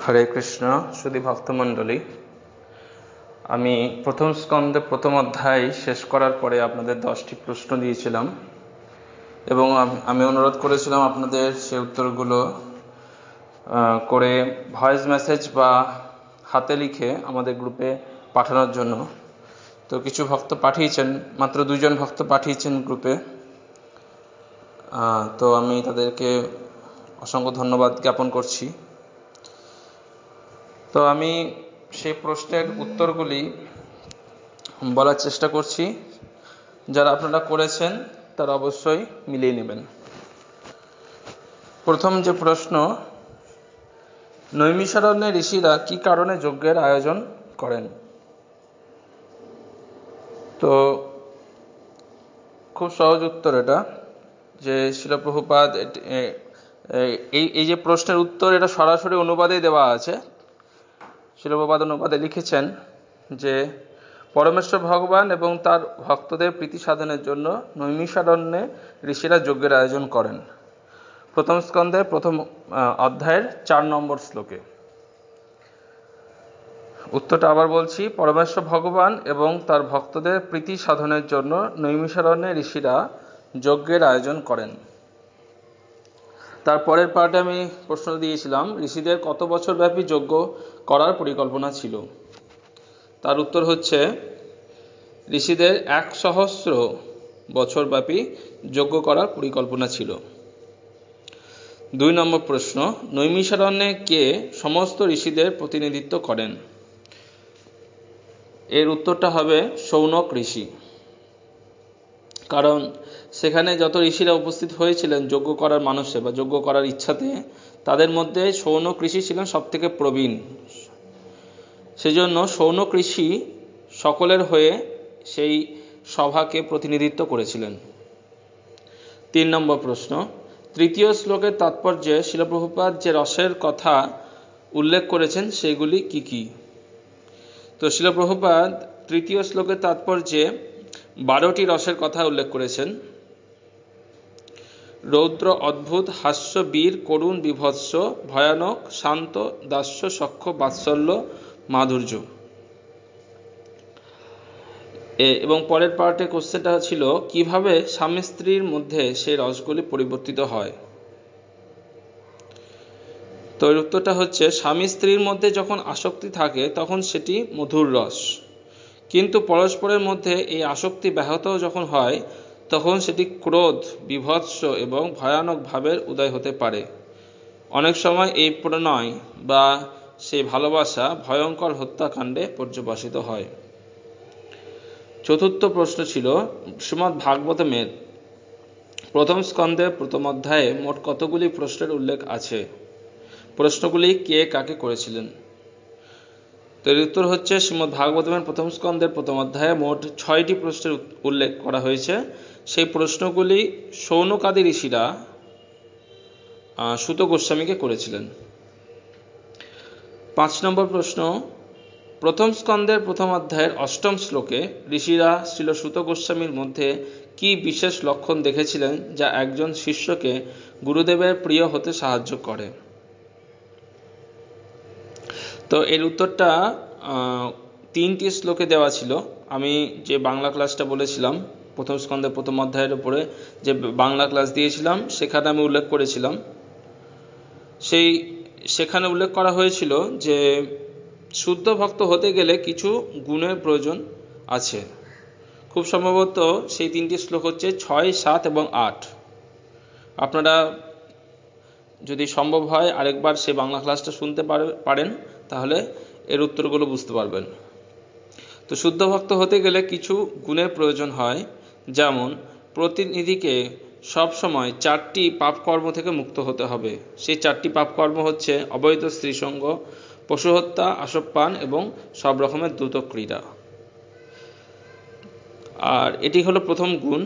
হরে কৃষ্ণ সুধী ভক্তমণ্ডলী, আমি প্রথম স্কন্ধে প্রথম অধ্যায় শেষ করার পরে আপনাদের 10টি প্রশ্ন দিয়েছিলাম এবং আমি অনুরোধ করেছিলাম আপনাদের সেই উত্তরগুলো করে ভয়েস মেসেজ বা হাতে লিখে আমাদের গ্রুপে পাঠানোর জন্য। তো কিছু ভক্ত পাঠিয়েছেন, মাত্র 2 জন ভক্ত পাঠিয়েছেন গ্রুপে। তো আমি তাদেরকে অসংখ্য ধন্যবাদ জ্ঞাপন করছি। তো আমি সেই প্রশ্নের উত্তরগুলি বলার চেষ্টা করছি, যারা আপনারা করেছেন তারা অবশ্যই মিলিয়ে নেবেন। প্রথম যে প্রশ্ন, নৈমিষারণ্যে ঋষিরা কি কারণে যজ্ঞের আয়োজন করেন? তো খুব সহজ উত্তর এটা, যে শিল প্রভুপাদ এই যে প্রশ্নের উত্তর এটা সরাসরি অনুবাদে দেওয়া আছে। শিল প্রভুপাদ অনুবাদে লিখেছেন যে পরমেশ্বর ভগবান এবং তার ভক্তদের প্রীতি সাধনের জন্য নৈমিষারণ্যে ঋষিরা যজ্ঞের আয়োজন করেন। প্রথম স্কন্ধের প্রথম অধ্যায়ের 4 নম্বর শ্লোকে। উত্তরটা আবার বলছি, পরমেশ্বর ভগবান এবং তার ভক্তদের প্রীতি সাধনের জন্য নৈমিষারণ্যে ঋষিরা যজ্ঞের আয়োজন করেন। তারপরের পার্টে আমি প্রশ্ন দিয়েছিলাম, ঋষিদের কত বছর ব্যাপী যজ্ঞ করার পরিকল্পনা ছিল? তার উত্তর হচ্ছে, ঋষিদের 1000 বছর ব্যাপী যজ্ঞ করার পরিকল্পনা ছিল। 2 নম্বর প্রশ্ন, নৈমিষারণ্যে কে সমস্ত ঋষিদের প্রতিনিধিত্ব করেন? এর উত্তরটা হবে শৌনক ঋষি। কারণ সেখানে যত ঋষিরা উপস্থিত হয়েছিলেন যজ্ঞ করার মানসে বা যজ্ঞ করার ইচ্ছাতে, তাদের মধ্যে শৌনক ঋষি ছিলেন সবথেকে প্রবীণ। সেজন্য শৌনক ঋষি সকলের হয়ে সেই সভাকে প্রতিনিধিত্ব করেছিলেন। 3 নম্বর প্রশ্ন, তৃতীয় শ্লোকের তাৎপর্যে শিল প্রভুপাদ যে রসের কথা উল্লেখ করেছেন সেগুলি কি কি? তো শিল প্রভুপাদ তৃতীয় শ্লোকের তাৎপর্যে 12টি রসের কথা উল্লেখ করেছেন। রৌদ্র, অদ্ভুত, হাস্য, বীর, করুণ, বিভৎস, ভয়ানক, শান্ত, দাস্য, সখ্য, বাৎসল্য, মাধুর্য। এবং পরের পার্টে কোশ্চেনটা ছিল, কিভাবে স্বামী স্ত্রীর মধ্যে সেই রসগুলি পরিবর্তিত হয়? তো এর উত্তরটা হচ্ছে, স্বামী স্ত্রীর মধ্যে যখন আসক্তি থাকে তখন সেটি মধুর রস, কিন্তু পরস্পরের মধ্যে এই আসক্তি ব্যাহত যখন হয় তখন সেটি ক্রোধ, বিভৎস এবং ভয়ানক ভাবের উদয় হতে পারে। অনেক সময় এই প্রণয় বা সেই ভালোবাসা ভয়ঙ্কর হত্যাকাণ্ডে পর্যবসিত হয়। চতুর্থ প্রশ্ন ছিল, শ্রীমদ্ ভাগবতমের প্রথম স্কন্ধে প্রথম অধ্যায়ে মোট কতগুলি প্রশ্নের উল্লেখ আছে? প্রশ্নগুলি কে কাকে করেছিলেন? তো এর উত্তর হচ্ছে, শ্রীমদ্ ভাগবতমের প্রথম স্কন্ধের প্রথম অধ্যায়ে মোট 6টি প্রশ্নের উল্লেখ করা হয়েছে। সেই প্রশ্নগুলি শৌনকাদি ঋষিরা সুত গোস্বামীকে করেছিলেন। 5 নম্বর প্রশ্ন, প্রথম স্কন্ধের প্রথম অধ্যায়ের 8ম শ্লোকে ঋষিরা শ্রীল সুত গোস্বামীর মধ্যে কি বিশেষ লক্ষণ দেখেছিলেন যা একজন শিষ্যকে গুরুদেবের প্রিয় হতে সাহায্য করে? তো এর উত্তরটা 3টি শ্লোকে দেওয়া ছিল। আমি যে বাংলা ক্লাসটা বলেছিলাম, প্রথম স্কন্ধের প্রথম অধ্যায়ের উপরে যে বাংলা ক্লাস দিয়েছিলাম, সেখানে আমি উল্লেখ করেছিলাম, সেখানে উল্লেখ করা হয়েছিল যে শুদ্ধ ভক্ত হতে গেলে কিছু গুণের প্রয়োজন আছে। খুব সম্ভবত সেই 3টি শ্লোক হচ্ছে 6, 7 এবং 8। আপনারা যদি সম্ভব হয় আরেকবার সেই বাংলা ক্লাসটা শুনতে পারেন, তাহলে এর উত্তরগুলো বুঝতে পারবেন। তো শুদ্ধ ভক্ত হতে গেলে কিছু গুণের প্রয়োজন হয়, যেমন প্রতিনিধিকে সবসময় 4টি পাপকর্ম থেকে মুক্ত হতে হবে। সেই 4টি পাপকর্ম হচ্ছে অবৈধ স্ত্রীসঙ্গ, পশু হত্যা, আসবপান এবং সব রকমের দ্রুত ক্রীড়া। আর এটি হলো প্রথম গুণ।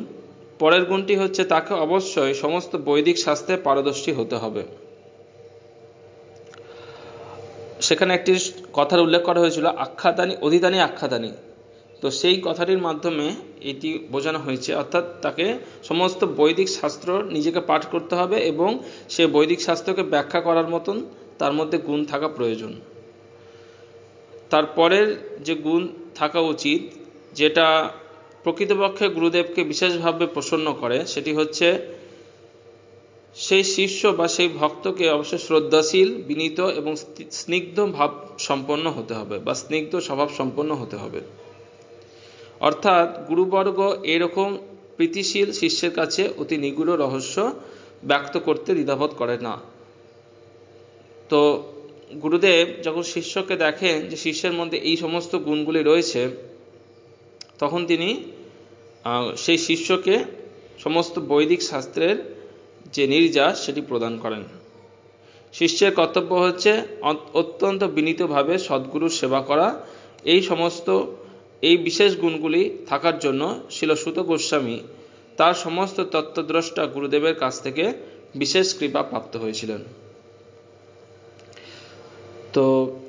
পরের গুণটি হচ্ছে, তাকে অবশ্যই সমস্ত বৈদিক শাস্ত্রে পারদর্শী হতে হবে। সেখানে একটি কথার উল্লেখ করা হয়েছিল, আখ্যাদানি অধিদানী আখ্যাদানি। তো সেই কথাটির মাধ্যমে এটি বোঝানো হয়েছে, অর্থাৎ তাকে সমস্ত বৈদিক শাস্ত্র নিজেকে পাঠ করতে হবে এবং সে বৈদিক শাস্ত্রকে ব্যাখ্যা করার মতন তার মধ্যে গুণ থাকা প্রয়োজন। তারপরের যে গুণ থাকা উচিত, যেটা প্রকৃতপক্ষে গুরুদেবকে বিশেষভাবে প্রসন্ন করে, সেটি হচ্ছে সেই শিষ্য বা সেই ভক্তকে অবশ্যই শ্রদ্ধাশীল, বিনীত এবং স্নিগ্ধ ভাব সম্পন্ন হতে হবে বা স্নিগ্ধ স্বভাব সম্পন্ন হতে হবে। অর্থাৎ গুরুবর্গ এরকম প্রীতিশীল শিষ্যের কাছে অতি নিগূঢ় রহস্য ব্যক্ত করতে দ্বিধাবোধ করে না। তো গুরুদেব যখন শিষ্যকে দেখেন যে শিষ্যের মধ্যে এই সমস্ত গুণগুলি রয়েছে, তখন তিনি সেই শিষ্যকে সমস্ত বৈদিক শাস্ত্রের যে নির্যাস সেটি প্রদান করেন। শিষ্যের কর্তব্য হচ্ছে অত্যন্ত বিনীতভাবে সদ্গুরুর সেবা করা। এই বিশেষ গুণগুলি থাকার জন্য শ্রীল সুত গোস্বামী তার সমস্ত তত্ত্বদ্রষ্টা গুরুদেবের কাছ থেকে বিশেষ কৃপা প্রাপ্ত হয়েছিলেন। তো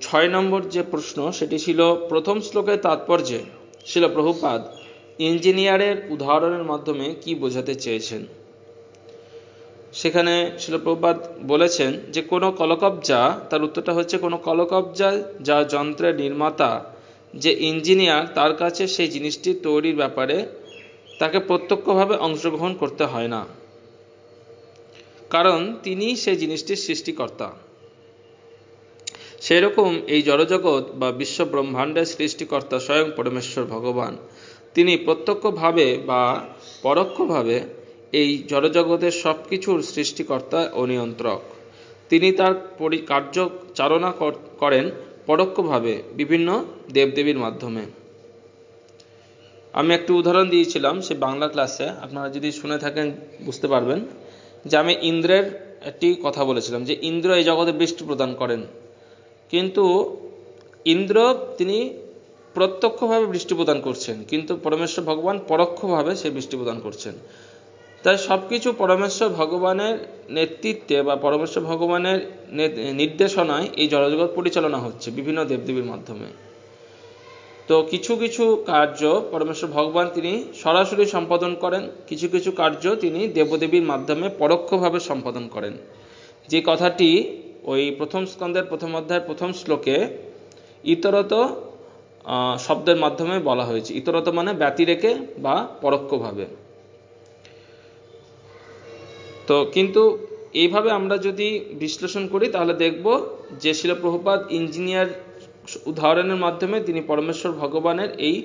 6 নম্বর যে প্রশ্ন সেটি ছিল প্রথম শ্লোকের তাৎপর্যে শ্রীল প্রভুপাদ ইঞ্জিনিয়ারের উদাহরণের মাধ্যমে কি বোঝাতে চেয়েছেন। সেখানে শ্রীল প্রভুপাদ বলেছেন যে কোনো কলকবজা, তার উত্তরটা হচ্ছে কোনো কলকবজা যা যন্ত্রের নির্মাতা, যে ইঞ্জিনিয়ার, তার কাছে সেই জিনিসটি তৈরির ব্যাপারে তাকে প্রত্যক্ষভাবে অংশগ্রহণ করতে হয় না, কারণ তিনি সেই জিনিসটির সৃষ্টিকর্তা। সেরকম এই জড়জগৎ বা বিশ্ব ব্রহ্মাণ্ডের সৃষ্টিকর্তা স্বয়ং পরমেশ্বর ভগবান, তিনি প্রত্যক্ষভাবে বা পরোক্ষভাবে এই জড়জগতের সব কিছুর সৃষ্টিকর্তা ও নিয়ন্ত্রক। তিনি তার কার্য চালনা করেন পরোক্ষভাবে বিভিন্ন দেবদেবীর মাধ্যমে। আমি একটু উদাহরণ দিয়েছিলাম সে বাংলা ক্লাসে, আপনারা যদি শুনে থাকেন বুঝতে পারবেন, যে আমি ইন্দ্রের একটি কথা বলেছিলাম যে ইন্দ্র এই জগতে বৃষ্টি প্রদান করেন, কিন্তু ইন্দ্র তিনি প্রত্যক্ষভাবে বৃষ্টি প্রদান করছেন, কিন্তু পরমেশ্বর ভগবান পরোক্ষভাবে সেই বৃষ্টি প্রদান করছেন। তাই সবকিছু পরমেশ্বর ভগবানের নেতৃত্বে বা পরমেশ্বর ভগবানের নির্দেশনায় এই জড়জগৎ পরিচালনা হচ্ছে বিভিন্ন দেবদেবীর মাধ্যমে। তো কিছু কিছু কার্য পরমেশ্বর ভগবান তিনি সরাসরি সম্পাদন করেন, কিছু কিছু কার্য তিনি দেবদেবীর মাধ্যমে পরোক্ষভাবে সম্পাদন করেন। যে কথাটি ওই প্রথম স্কন্ধের প্রথম অধ্যায়ের প্রথম শ্লোকে ইতরত শব্দের মাধ্যমে বলা হয়েছে। ইতরত মানে ব্যতিরেকে বা পরোক্ষভাবে। তো কিন্তু এইভাবে আমরা যদি বিশ্লেষণ করি তাহলে দেখব যে শ্রীল প্রভুপাদ ইঞ্জিনিয়ার উদাহরণের মাধ্যমে তিনি পরমেশ্বর ভগবানের এই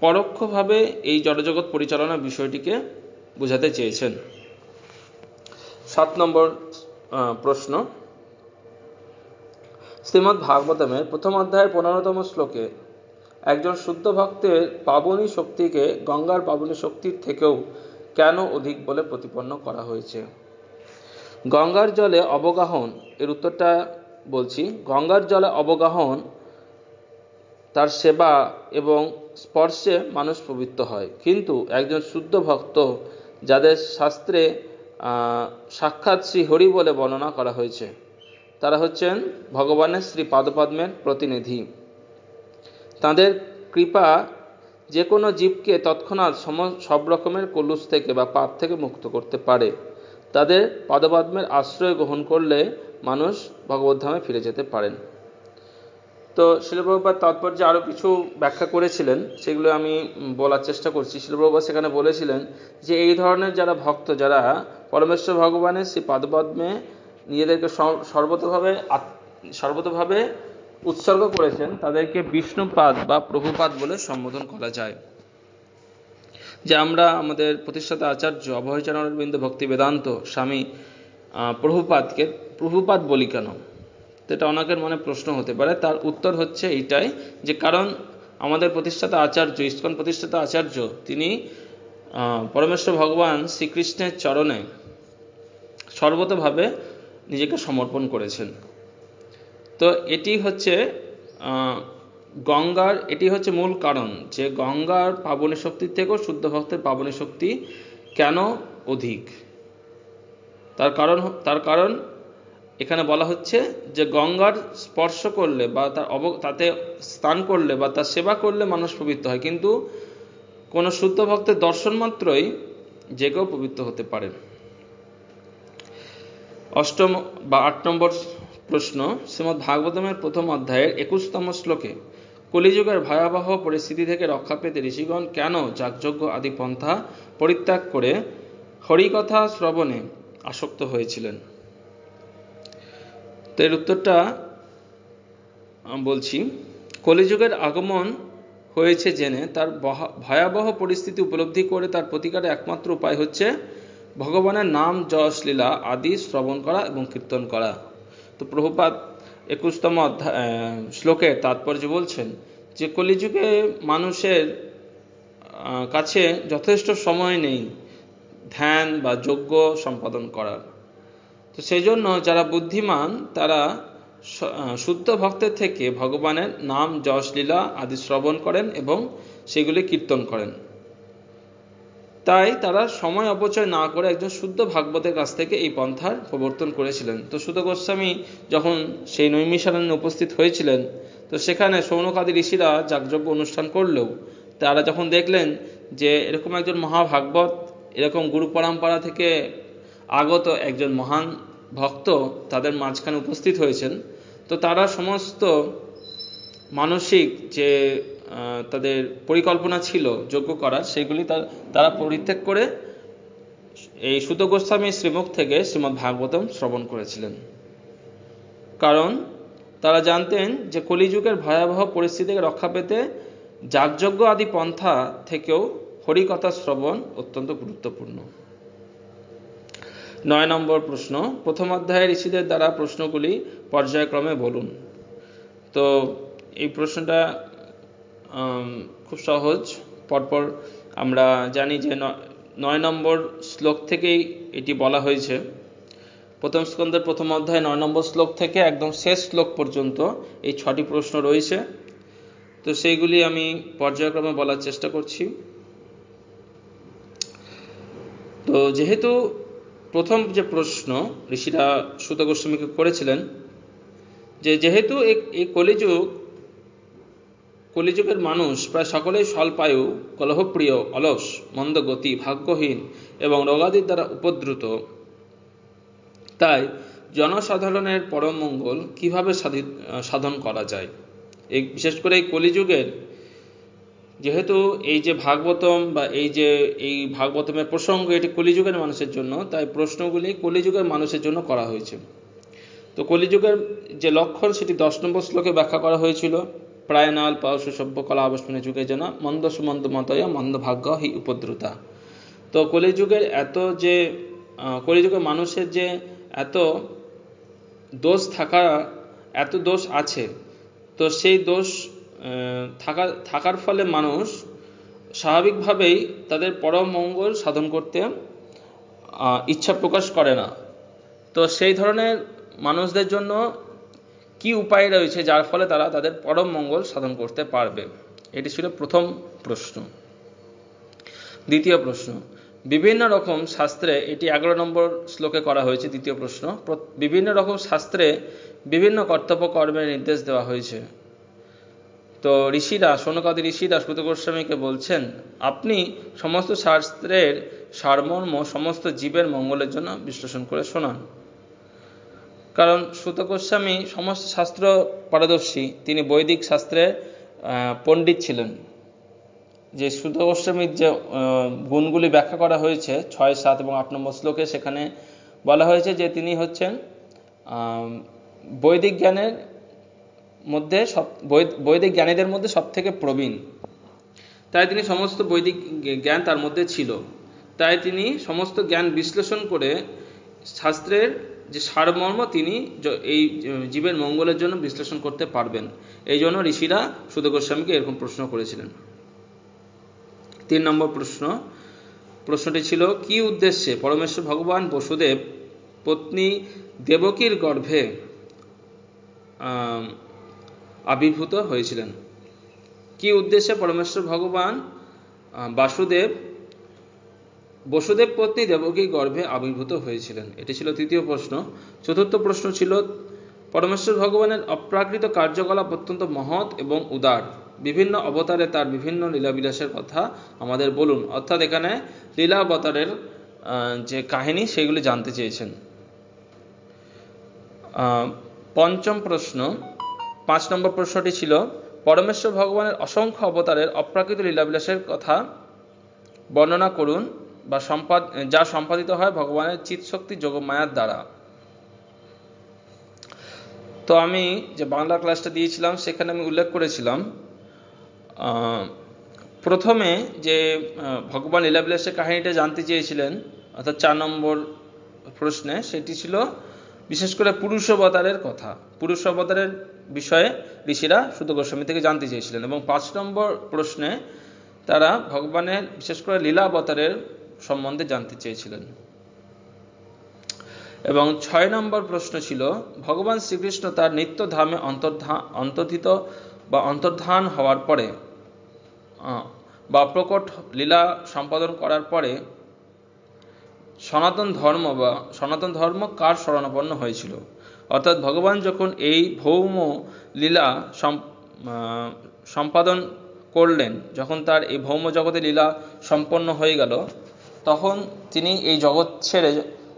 পরোক্ষভাবে এই জড়জগৎ পরিচালনার বিষয়টিকে বোঝাতে চেয়েছেন। 7 নম্বর প্রশ্ন, শ্রীমদ্ ভাগবতমের প্রথম অধ্যায়ের 15তম শ্লোকে একজন শুদ্ধ ভক্তের পাবনী শক্তিকে গঙ্গার পাবনী শক্তির থেকেও কেন অধিক বলে প্রতিপন্ন করা হয়েছে। গঙ্গার জলে অবগাহন, এর উত্তরটা বলছি। গঙ্গার জলে অবগাহন, তার সেবা এবং স্পর্শে মানুষ পবিত্র হয়, কিন্তু একজন শুদ্ধ ভক্ত যাদের শাস্ত্রে সাক্ষাৎ শ্রী হরি বলে বর্ণনা করা হয়েছে, তারা হচ্ছেন ভগবানের শ্রী পাদপদ্মের প্রতিনিধি। তাদের কৃপা যে কোনো জীবকে তৎক্ষণাৎ সব রকমের কলুষ থেকে বা পাপ থেকে মুক্ত করতে পারে। তাদের পাদপদ্মের আশ্রয় গ্রহণ করলে মানুষ ভগবদ্ধামে ফিরে যেতে পারেন। তো শ্রীল প্রভুপাদ তাৎপর্যে আরও কিছু ব্যাখ্যা করেছিলেন, সেগুলো আমি বলার চেষ্টা করছি। শ্রীল প্রভুপাদ সেখানে বলেছিলেন যে এই ধরনের যারা ভক্ত, যারা পরমেশ্বর ভগবানের সেই পাদপদ্মে নিজেদেরকে সর্বতভাবে উৎসর্গ করেছেন, তাদেরকে বিষ্ণুপাদ বা প্রভুপাদ বলে সম্বোধন করা যায়। যে আমরা আমাদের প্রতিষ্ঠাতা আচার্য অভয়চরণারবিন্দ ভক্তি বেদান্ত স্বামী প্রভুপাদকে প্রভুপাদ বলি কেন, এটা অনেকের মনে প্রশ্ন হতে পারে। তার উত্তর হচ্ছে এইটাই, যে কারণ আমাদের প্রতিষ্ঠাতা আচার্য, ইস্কন প্রতিষ্ঠাতা আচার্য, তিনি পরমেশ্বর ভগবান শ্রীকৃষ্ণের চরণে সর্বতভাবে নিজেকে সমর্পণ করেছেন। তো এটি হচ্ছে মূল কারণ, যে গঙ্গার পাবনী শক্তির থেকেও শুদ্ধ ভক্তের পাবনী শক্তি কেন অধিক। তার কারণ এখানে বলা হচ্ছে যে গঙ্গার স্পর্শ করলে বা তাতে স্নান করলে বা তার সেবা করলে মানুষ পবিত্র হয়, কিন্তু কোন শুদ্ধ ভক্তের দর্শন মাত্রই যে কেউ পবিত্র হতে পারে। 8 নম্বর প্রশ্ন, শ্রীমদ্ ভাগবতমের প্রথম অধ্যায়ের 21তম শ্লোকে কলিযুগের ভয়াবহ পরিস্থিতি থেকে রক্ষা পেতে ঋষিগণ কেন যাগযজ্ঞ আদি পন্থা পরিত্যাগ করে হরিকথা শ্রবণে আসক্ত হয়েছিলেন? তো এর উত্তরটা বলছি। কলিযুগের আগমন হয়েছে জেনে তার ভয়াবহ পরিস্থিতি উপলব্ধি করে তার প্রতিকারের একমাত্র উপায় হচ্ছে ভগবানের নাম যশ লীলা আদি শ্রবণ করা এবং কীর্তন করা। তো প্রভুপাদ 21তম শ্লোকের তাৎপর্য বলছেন যে কলিযুগে মানুষের কাছে যথেষ্ট সময় নেই ধ্যান বা যজ্ঞ সম্পাদন করার। তো সেই জন্য যারা বুদ্ধিমান তারা শুদ্ধ ভক্তের থেকে ভগবানের নাম যশ লীলা আদি শ্রবণ করেন এবং সেগুলি কীর্তন করেন। তাই তারা সময় অপচয় না করে একজন শুদ্ধ ভাগবতের কাছ থেকে এই পন্থার প্রবর্তন করেছিলেন। তো সুত গোস্বামী যখন সেই নৈমিষারণ্যে উপস্থিত হয়েছিলেন, তো সেখানে শৌনকাদি ঋষিরা যাগযজ্ঞ অনুষ্ঠান করলেও তারা যখন দেখলেন যে এরকম একজন মহাভাগবত এরকম গুরু পরম্পরা থেকে আগত একজন মহান ভক্ত তাদের মাঝখানে উপস্থিত হয়েছেন, তো তারা সমস্ত মানসিক যে তাদের পরিকল্পনা ছিল যজ্ঞ করার সেগুলি তারা পরিত্যাগ করে এই সুত গোস্বামী শ্রীমুখ থেকে শ্রীমদ্ ভাগবতম শ্রবণ করেছিলেন। কারণ তারা জানতেন যে কলিযুগের ভয়াবহ পরিস্থিতি থেকে রক্ষা পেতে যাগযজ্ঞ আদি পন্থা থেকেও হরিকথা শ্রবণ অত্যন্ত গুরুত্বপূর্ণ। 9 নম্বর প্রশ্ন, প্রথম অধ্যায়ে ঋষিদের দ্বারা প্রশ্নগুলি পর্যায়ক্রমে বলুন। তো এই প্রশ্নটা খুব সহজ, পরপর আমরা জানি যে 9 নম্বর শ্লোক থেকেই এটি বলা হয়েছে। প্রথম স্কন্ধের প্রথম অধ্যায় 9 নম্বর শ্লোক থেকে একদম শেষ শ্লোক পর্যন্ত এই 6টি প্রশ্ন রয়েছে। তো সেইগুলি আমি পর্যায়ক্রমে বলার চেষ্টা করছি। তো যেহেতু প্রথম যে প্রশ্ন ঋষিরা সুত গোস্বামীকে করেছিলেন যে যেহেতু এই কলিযুগের মানুষ প্রায় সকলেই স্বল্পায়ু, কলহপ্রিয়, অলস, মন্দগতি, ভাগ্যহীন এবং রোগাদির দ্বারা উপদ্রুত, তাই জনসাধারণের পরম মঙ্গল কিভাবে সাধন করা যায়। এই বিশেষ করে এই কলিযুগের যেহেতু এই যে ভাগবতম বা এই ভাগবতমের প্রসঙ্গ এটি কলিযুগের মানুষের জন্য, তাই প্রশ্নগুলি কলিযুগের মানুষের জন্য করা হয়েছে। তো কলিযুগের যে লক্ষণ সেটি 10 নম্বর শ্লোকে ব্যাখ্যা করা হয়েছিল। প্রায় নাল পাওসু সভ্য কলা আবস্মিনে যুগে যেন মন্দ সুমন্দ মতয়া মন্দ ভাগ্য হি উপদ্রুতা। তো কলিযুগের কলিযুগের মানুষের যে এত দোষ আছে, তো সেই দোষ থাকার ফলে মানুষ স্বাভাবিকভাবেই তাদের পরম মঙ্গল সাধন করতে ইচ্ছা প্রকাশ করে না। তো সেই ধরনের মানুষদের জন্য কি উপায় রয়েছে যার ফলে তারা তাদের পরম মঙ্গল সাধন করতে পারবে? এটি ছিল প্রথম প্রশ্ন। দ্বিতীয় প্রশ্ন, বিভিন্ন রকম শাস্ত্রে, এটি 11 নম্বর শ্লোকে করা হয়েছে। দ্বিতীয় প্রশ্ন, বিভিন্ন রকম শাস্ত্রে বিভিন্ন কর্তব্য কর্মের নির্দেশ দেওয়া হয়েছে। তো শৌনকাদি ঋষিরা সুত গোস্বামীকে বলছেন আপনি সমস্ত শাস্ত্রের সারমর্ম সমস্ত জীবের মঙ্গলের জন্য বিশ্লেষণ করে শোনান। কারণ সুত গোস্বামী সমস্ত শাস্ত্র পারদর্শী, তিনি বৈদিক শাস্ত্রে পণ্ডিত ছিলেন। যে সুত গোস্বামীর যে গুণগুলি ব্যাখ্যা করা হয়েছে 6, 7 এবং 8 নম্বর শ্লোকে, সেখানে বলা হয়েছে যে তিনি হচ্ছেন বৈদিক জ্ঞানীদের মধ্যে সব থেকে প্রবীণ। তাই তিনি সমস্ত বৈদিক জ্ঞান তার মধ্যে ছিল। তাই তিনি সমস্ত জ্ঞান বিশ্লেষণ করে শাস্ত্রের যে সারমর্ম তিনি এই জীবের মঙ্গলের জন্য বিশ্লেষণ করতে পারবেন। এই জন্য ঋষিরা সুত গোস্বামীকে এরকম প্রশ্ন করেছিলেন। 3 নম্বর প্রশ্নটি ছিল কি উদ্দেশ্যে পরমেশ্বর ভগবান বসুদেব পত্নী দেবকীর গর্ভে আবির্ভূত হয়েছিলেন? কি উদ্দেশ্যে পরমেশ্বর ভগবান বসুদেব পত্নী দেবকীর গর্ভে আবির্ভূত হয়েছিলেন? এটি ছিল তৃতীয় প্রশ্ন। চতুর্থ প্রশ্ন ছিল পরমেশ্বর ভগবানের অপ্রাকৃত কার্যকলাপ অত্যন্ত মহৎ এবং উদার। বিভিন্ন অবতারে তার বিভিন্ন লীলাবিলাসের কথা আমাদের বলুন। অর্থাৎ এখানে লীলা অবতারের যে কাহিনী সেগুলি জানতে চেয়েছেন। পঞ্চম প্রশ্ন, 5 নম্বর প্রশ্নটি ছিল পরমেশ্বর ভগবানের অসংখ্য অবতারের অপ্রাকৃত লীলাবিলাসের কথা বর্ণনা করুন বা যা সম্পাদিত হয় ভগবানের চিৎশক্তি যোগমায়ার দ্বারা। তো আমি যে বাংলা ক্লাসটা দিয়েছিলাম সেখানে আমি উল্লেখ করেছিলাম প্রথমে যে ভগবান লীলাবিলাসের কাহিনীটা জানতে চেয়েছিলেন, অর্থাৎ 4 নম্বর প্রশ্নে, সেটি ছিল বিশেষ করে পুরুষ অবতারের কথা, পুরুষ অবতারের বিষয়ে ঋষিরা সুত গোস্বামী থেকে জানতে চেয়েছিলেন। এবং 5 নম্বর প্রশ্নে তারা ভগবানের বিশেষ করে লীলা অবতারের সম্বন্ধে জানতে চেয়েছিলেন। এবং 6 নম্বর প্রশ্ন ছিল ভগবান শ্রীকৃষ্ণ তার নিত্য ধামে অন্তর্ধিত বা অন্তর্ধান হওয়ার পরে বা প্রকট লীলা সম্পাদন করার পরে সনাতন ধর্ম কার শরণাপন্ন হয়েছিল। অর্থাৎ ভগবান যখন এই ভৌম লীলা সম্পাদন করলেন, যখন তার এই ভৌম জগতে লীলা সম্পন্ন হয়ে গেল, তখন তিনি এই জগৎ ছেড়ে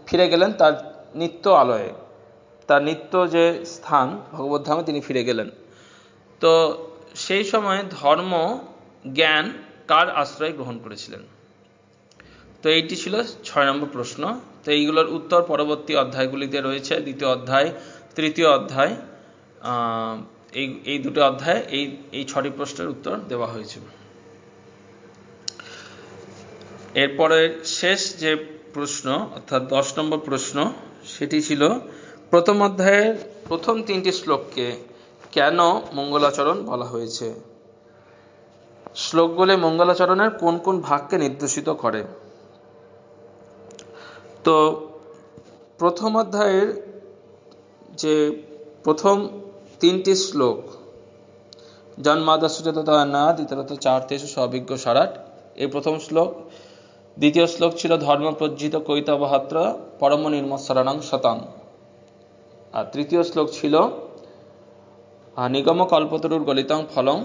ফিরে গেলেন তার নিত্য আলয়ে, তার নিত্য যে স্থান ভগবত ধামে তিনি ফিরে গেলেন। তো সেই সময় ধর্ম জ্ঞান কার আশ্রয় গ্রহণ করেছিলেন। তো এইটি ছিল 6 নম্বর প্রশ্ন। তো এইগুলোর উত্তর পরবর্তী অধ্যায়গুলিতে রয়েছে, 2য় অধ্যায়, 3য় অধ্যায়, এই দুটো অধ্যায়ে এই 6টি প্রশ্নের উত্তর দেওয়া হয়েছে। এরপরে শেষ যে প্রশ্ন অর্থাৎ 10 নম্বর প্রশ্ন, সেটি ছিল প্রথম অধ্যায়ের প্রথম 3টি শ্লোককে কেন মঙ্গলাচরণ বলা হয়েছে। শ্লোকগুলি মঙ্গলাচরণের কোন কোন ভাগকে নির্দেশিত করে। তো প্রথম অধ্যায়ের যে প্রথম 3টি শ্লোক, জন্মাদস্যজাতনাদ ইতরত চার্থেষু সবিজ্ঞ সারাট, এই প্রথম শ্লোক। 2য় শ্লোক ছিল ধর্ম প্রজ্জিত কৈতবহত্র পরম নির্মৎসরণং শতং। আর 3য় শ্লোক ছিল নিগম কল্পতরুর গলিতং ফলং।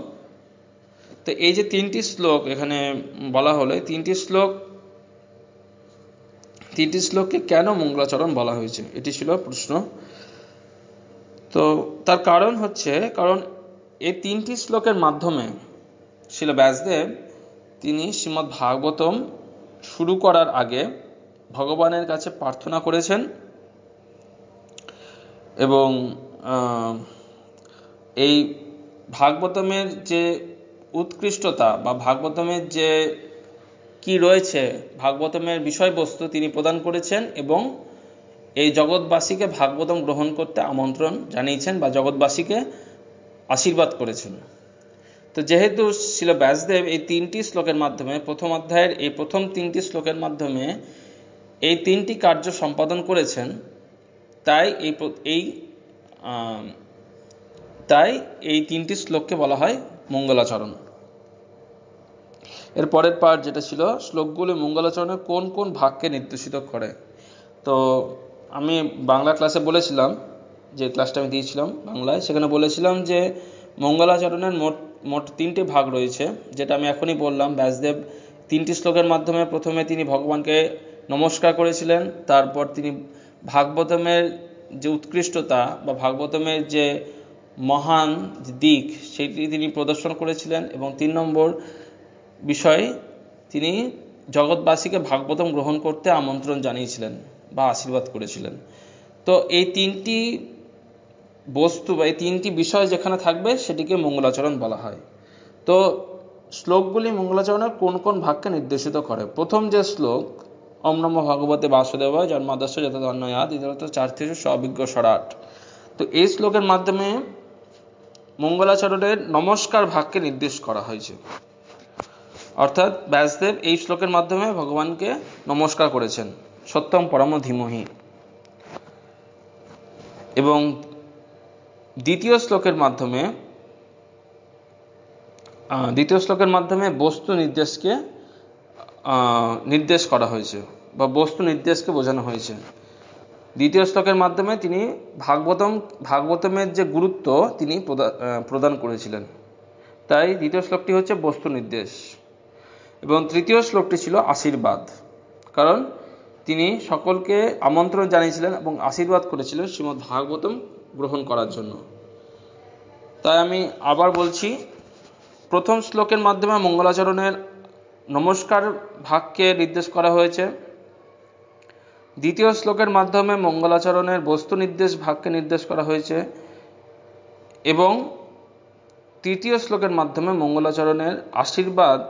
তো এই যে 3টি শ্লোক এখানে বলা হলো, 3টি শ্লোককে কেন মঙ্গলাচরণ বলা হয়েছে, এটি ছিল প্রশ্ন। তো তার কারণ হচ্ছে, কারণ এই 3টি শ্লোকের মাধ্যমে শ্রীল ব্যাসদেব তিনি শ্রীমদ্ ভাগবতম শুরু করার আগে ভগবানের কাছে প্রার্থনা করেছেন এবং এই ভাগবতমের যে উৎকৃষ্টতা বা ভাগবতমের যে কি রয়েছে, ভাগবতমের বিষয়বস্তু তিনি প্রদান করেছেন এবং এই জগৎবাসীকে ভাগবতম গ্রহণ করতে আমন্ত্রণ জানিয়েছেন বা জগৎবাসীকে আশীর্বাদ করেছেন। তো যেহেতু শ্রীল ব্যাসদেব এই 3টি শ্লোকের মাধ্যমে, প্রথম অধ্যায়ের এই প্রথম 3টি শ্লোকের মাধ্যমে এই 3টি কার্য সম্পাদন করেছেন, তাই এই 3টি শ্লোককে বলা হয় মঙ্গলাচরণ। এর পরের পার্ট যেটা ছিল শ্লোকগুলি মঙ্গলাচরণের কোন কোন ভাগকে নির্দেশিত করে। তো আমি বাংলা ক্লাসে বলেছিলাম, যে ক্লাসটা আমি দিয়েছিলাম বাংলায়, সেখানে বলেছিলাম যে মঙ্গলাচরণের মোট 3টি ভাগ রয়েছে, যেটা আমি এখনই বললাম। ব্যাসদেব 3টি শ্লোকের মাধ্যমে প্রথমে তিনি ভগবানকে নমস্কার করেছিলেন, তারপর তিনি ভাগবতমের যে উৎকৃষ্টতা বা ভাগবতমের যে মহান দিক সেটি তিনি প্রদর্শন করেছিলেন, এবং 3 নম্বর বিষয়ে তিনি জগৎবাসীকে ভাগবতম গ্রহণ করতে আমন্ত্রণ জানিয়েছিলেন বা আশীর্বাদ করেছিলেন। তো এই 3টি বস্তু বা এই 3টি বিষয় যেখানে থাকবে সেটিকে মঙ্গলাচরণ বলা হয়। তো শ্লোকগুলি মঙ্গলাচরণের কোন কোন ভাগকে নির্দেশিত করে। প্রথম যে শ্লোক, ওম নমো ভগবতে বাসুদেবায় জন্মাদস্যজাতনাদ ইতরত চার্থেষু সবিজ্ঞ সারাট, তো এই শ্লোকের মাধ্যমে মঙ্গলাচরণের নমস্কার ভাগকে নির্দেশ করা হয়েছে। অর্থাৎ ব্যাসদেব এই শ্লোকের মাধ্যমে ভগবানকে নমস্কার করেছেন, সত্যম পরম ধীমহি। এবং 2য় শ্লোকের মাধ্যমে বস্তু নির্দেশকে নির্দেশ করা হয়েছে বা বস্তু নির্দেশকে বোঝানো হয়েছে। 2য় শ্লোকের মাধ্যমে তিনি ভাগবতমের যে গুরুত্ব তিনি প্রদান করেছিলেন, তাই 2য় শ্লোকটি হচ্ছে বস্তু নির্দেশ। এবং 3য় শ্লোকটি ছিল আশীর্বাদ, কারণ তিনি সকলকে আমন্ত্রণ জানিয়েছিলেন এবং আশীর্বাদ করেছিলেন শ্রীমদ্ ভাগবতম গ্রহণ করার জন্য। তাই আমি আবার বলছি, প্রথম শ্লোকের মাধ্যমে মঙ্গলাচরণের নমস্কার ভাগকে নির্দেশ করা হয়েছে, দ্বিতীয় শ্লোকের মাধ্যমে মঙ্গলাচরণের বস্তু নির্দেশ ভাগকে নির্দেশ করা হয়েছে এবং তৃতীয় শ্লোকের মাধ্যমে মঙ্গলাচরণের আশীর্বাদ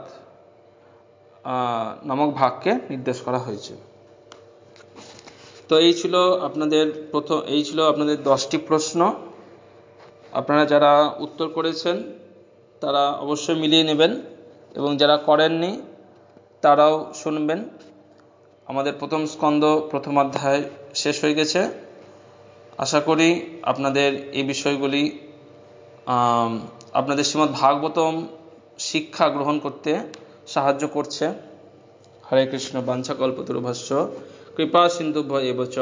নামক ভাগকে নির্দেশ করা হয়েছে। তো এই ছিল আপনাদের 10টি প্রশ্ন। আপনারা যারা উত্তর করেছেন তারা অবশ্যই মিলিয়ে নেবেন এবং যারা করেননি তারাও শুনবেন। আমাদের প্রথম স্কন্ধ প্রথম অধ্যায় শেষ হয়ে গেছে। আশা করি আপনাদের এই বিষয়গুলি আপনাদের শ্রীমদ্ ভাগবতম শিক্ষা গ্রহণ করতে সাহায্য করছে। হরে কৃষ্ণ। বাঞ্ছাকল্পতরুভ্যশ্চ কৃপা সিন্ধুভ্য এব চ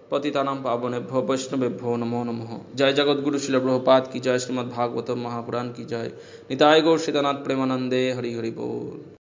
পতিতানাং পাবনেভ্যো বৈষ্ণবেভ্যো নমো নমঃ। জয় জগদ্গুরু শিল প্রভুপাদ কি জয়। শ্রীমদ্ ভাগবতম মহাপুরাণ কি জয়। নিতাই গৌর সীতানাথ প্রেমানন্দে। হরি হরি बोल।